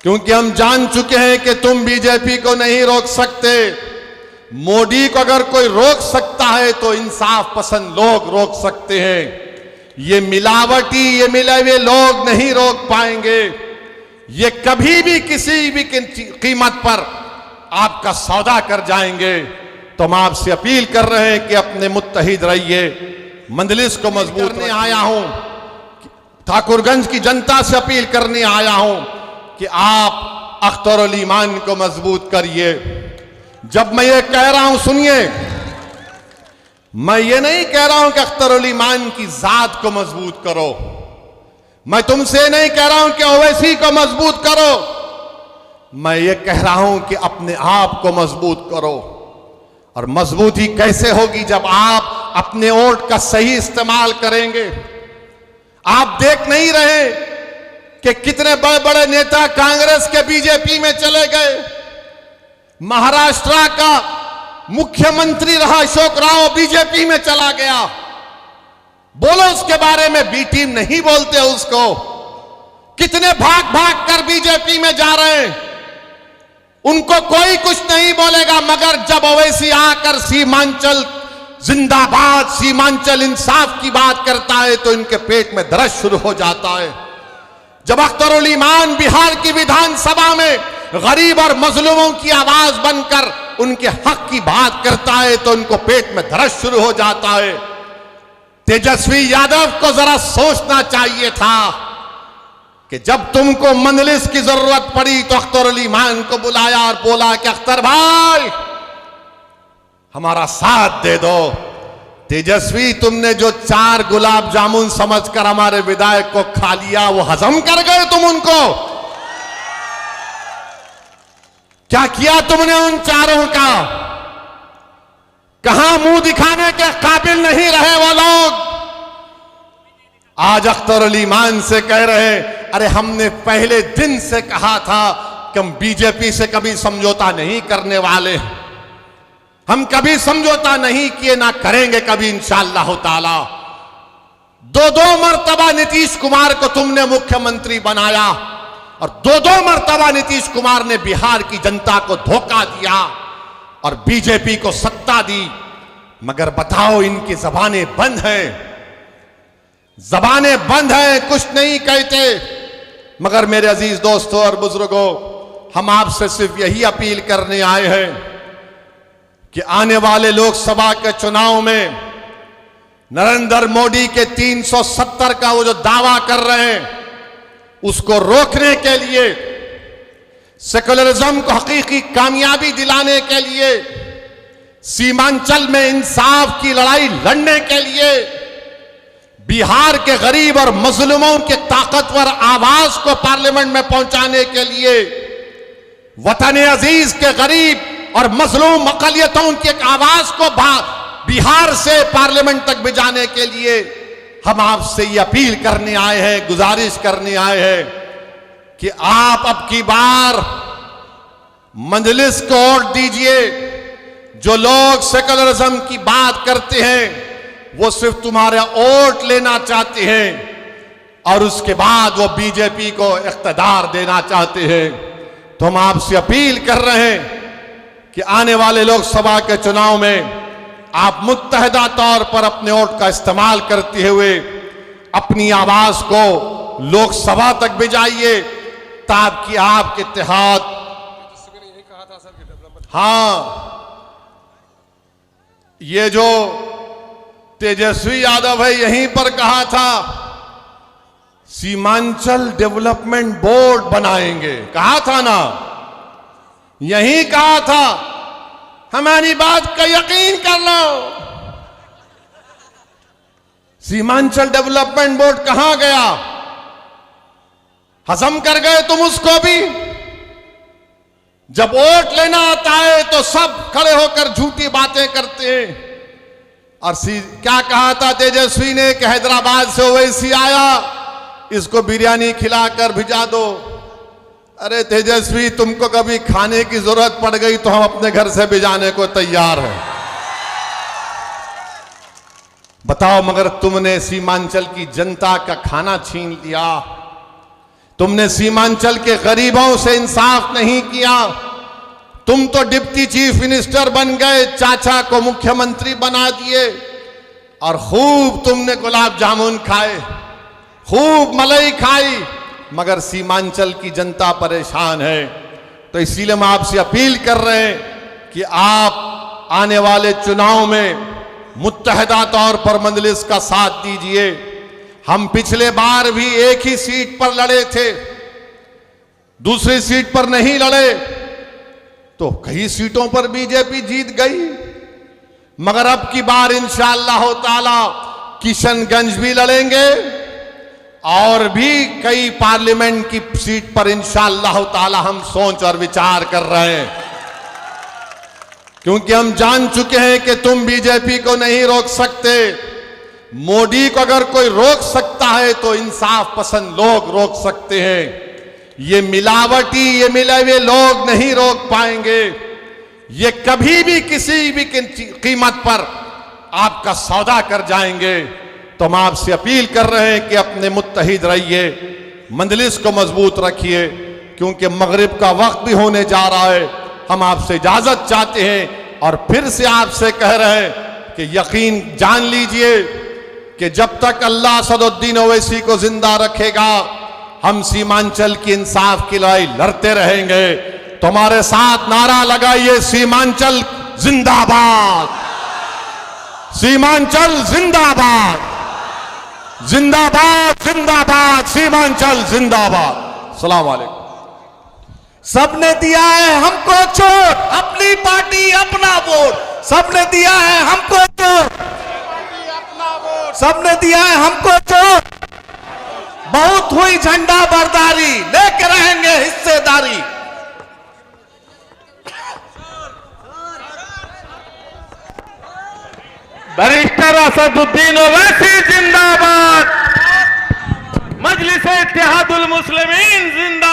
क्योंकि हम जान चुके हैं कि तुम बीजेपी को नहीं रोक सकते। मोदी को अगर कोई रोक सकता है तो इंसाफ पसंद लोग रोक सकते हैं। ये मिलावटी, ये मिले हुए लोग नहीं रोक पाएंगे। ये कभी भी किसी भी कीमत पर आपका सौदा कर जाएंगे। तो हम आपसे अपील कर रहे हैं कि अपने मुत्तहिद रहिए, मजलिस को मजबूत करने आया हूं। ठाकुरगंज की जनता से अपील करने आया हूं कि आप अख्तरुल ईमान को मजबूत करिए। जब मैं ये कह रहा हूं, सुनिए, मैं ये नहीं कह रहा हूं कि अख्तरुल ईमान की जात को मजबूत करो। मैं तुमसे नहीं कह रहा हूं कि ओवैसी को मजबूत करो। मैं ये कह रहा हूं कि अपने आप को मजबूत करो। और मजबूती कैसे होगी? जब आप अपने वोट का सही इस्तेमाल करेंगे। आप देख नहीं रहे कि कितने बड़े बड़े नेता कांग्रेस के बीजेपी में चले गए। महाराष्ट्र का मुख्यमंत्री रहा अशोक राव बीजेपी में चला गया। बोलो उसके बारे में, बी टीम नहीं बोलते उसको। कितने भाग भाग कर बीजेपी में जा रहे हैं, उनको कोई कुछ नहीं बोलेगा। मगर जब ओवैसी आकर सीमांचल जिंदाबाद, सीमांचल इंसाफ की बात करता है तो इनके पेट में दर्द शुरू हो जाता है। जब अख्तरुल ईमान बिहार की विधानसभा में गरीब और मजलूमों की आवाज बनकर उनके हक की बात करता है तो उनको पेट में दर्द शुरू हो जाता है। तेजस्वी यादव को जरा सोचना चाहिए था कि जब तुमको मजलिस की जरूरत पड़ी तो अख्तरुल ईमान को बुलाया और बोला कि अख्तर भाई हमारा साथ दे दो। तेजस्वी, तुमने जो 4 गुलाब जामुन समझकर हमारे विधायक को खा लिया, वो हजम कर गए तुम उनको? क्या किया तुमने उन 4 का? कहां मुंह दिखाने के काबिल नहीं रहे वो लोग। आज अख्तरुल ईमान से कह रहे, अरे हमने पहले दिन से कहा था कि हम बीजेपी से कभी समझौता नहीं करने वाले, हम कभी समझौता नहीं किए, ना करेंगे कभी इंशाअल्लाह ताला। 2 मर्तबा नीतीश कुमार को तुमने मुख्यमंत्री बनाया और 2 मर्तबा नीतीश कुमार ने बिहार की जनता को धोखा दिया और बीजेपी को सत्ता दी। मगर बताओ, इनकी जबानें बंद हैं, जबानें बंद हैं, कुछ नहीं कहते। मगर मेरे अजीज दोस्तों और बुजुर्गों, हम आपसे सिर्फ यही अपील करने आए हैं कि आने वाले लोकसभा के चुनाव में नरेंद्र मोदी के 370 का वो जो दावा कर रहे हैं, उसको रोकने के लिए, सेकुलरिज्म को हकीकी कामयाबी दिलाने के लिए, सीमांचल में इंसाफ की लड़ाई लड़ने के लिए, बिहार के गरीब और मजलूमों के ताकतवर आवाज को पार्लियामेंट में पहुंचाने के लिए, वतन अजीज के गरीब और मजलूम अकलियतों की आवाज को बिहार से पार्लियामेंट तक भिजाने के लिए हम आपसे ये अपील करने आए हैं, गुजारिश करने आए हैं कि आप अब की बार मजलिस को वोट दीजिए। जो लोग सेकुलरिज्म की बात करते हैं वो सिर्फ तुम्हारा वोट लेना चाहते हैं और उसके बाद वो बीजेपी को इख्तिदार देना चाहते हैं। तो हम आपसे अपील कर रहे हैं कि आने वाले लोकसभा के चुनाव में आप मुत्तहिदा तौर पर अपने वोट का इस्तेमाल करते हुए अपनी आवाज को लोकसभा तक भिजाइए ताकि आपके इत्तेहाद, हाँ, ये जो तेजस्वी यादव है यहीं पर कहा था सीमांचल डेवलपमेंट बोर्ड बनाएंगे, कहा था ना, यहीं कहा था। हमारी बात का यकीन कर लो, सीमांचल डेवलपमेंट बोर्ड कहां गया? हजम कर गए तुम उसको भी। जब वोट लेना आता है तो सब खड़े होकर झूठी बातें करते हैं। और क्या कहा था तेजस्वी ने कि हैदराबाद से ओवैसी आया, इसको बिरयानी खिलाकर भिजा दो। अरे तेजस्वी, तुमको कभी खाने की जरूरत पड़ गई तो हम अपने घर से भिजाने को तैयार हैं। बताओ, मगर तुमने सीमांचल की जनता का खाना छीन लिया। तुमने सीमांचल के गरीबों से इंसाफ नहीं किया। तुम तो डिप्टी चीफ मिनिस्टर बन गए, चाचा को मुख्यमंत्री बना दिए और खूब तुमने गुलाब जामुन खाए, खूब मलाई खाई, मगर सीमांचल की जनता परेशान है। तो इसीलिए हम आपसे अपील कर रहे हैं कि आप आने वाले चुनाव में मुत्तहदा तौर पर मजलिस का साथ दीजिए। हम पिछले बार भी एक ही सीट पर लड़े थे, दूसरी सीट पर नहीं लड़े, तो कई सीटों पर बीजेपी जीत गई। मगर अब की बार इंशाअल्लाह ताला किशनगंज भी लड़ेंगे और भी कई पार्लियामेंट की सीट पर इंशाअल्लाह ताला हम सोच और विचार कर रहे हैं, क्योंकि हम जान चुके हैं कि तुम बीजेपी को नहीं रोक सकते। मोदी को अगर कोई रोक सकता है तो इंसाफ पसंद लोग रोक सकते हैं। ये मिलावटी, ये मिले हुए लोग नहीं रोक पाएंगे। ये कभी भी किसी भी कीमत पर आपका सौदा कर जाएंगे। तो हम आपसे अपील कर रहे हैं कि अपने मुत्तहिद रहिए, मजलिस को मजबूत रखिए, क्योंकि मगरिब का वक्त भी होने जा रहा है। हम आपसे इजाजत चाहते हैं और फिर से आपसे कह रहे हैं कि यकीन जान लीजिए कि जब तक अल्लाह असदुद्दीन ओवैसी को जिंदा रखेगा, हम सीमांचल की इंसाफ की लड़ाई लड़ते रहेंगे। तो हमारे साथ नारा लगाइए, सीमांचल जिंदाबाद, सीमांचल जिंदाबाद, जिंदाबाद जिंदाबाद, सीमांचल जिंदाबाद। अस्सलाम वालेकुम। सबने दिया है हमको चोट, अपनी पार्टी अपना वोट। सबने दिया है हमको चोट, सबने दिया है हमको चोट। बहुत हुई झंडा बरदारी, लेके रहेंगे हिस्सेदारी। बैरिस्टर असदुद्दीन ओवैसी जिंदाबाद, मजलिस इत्तेहादुल मुस्लिमीन जिंदाबाद।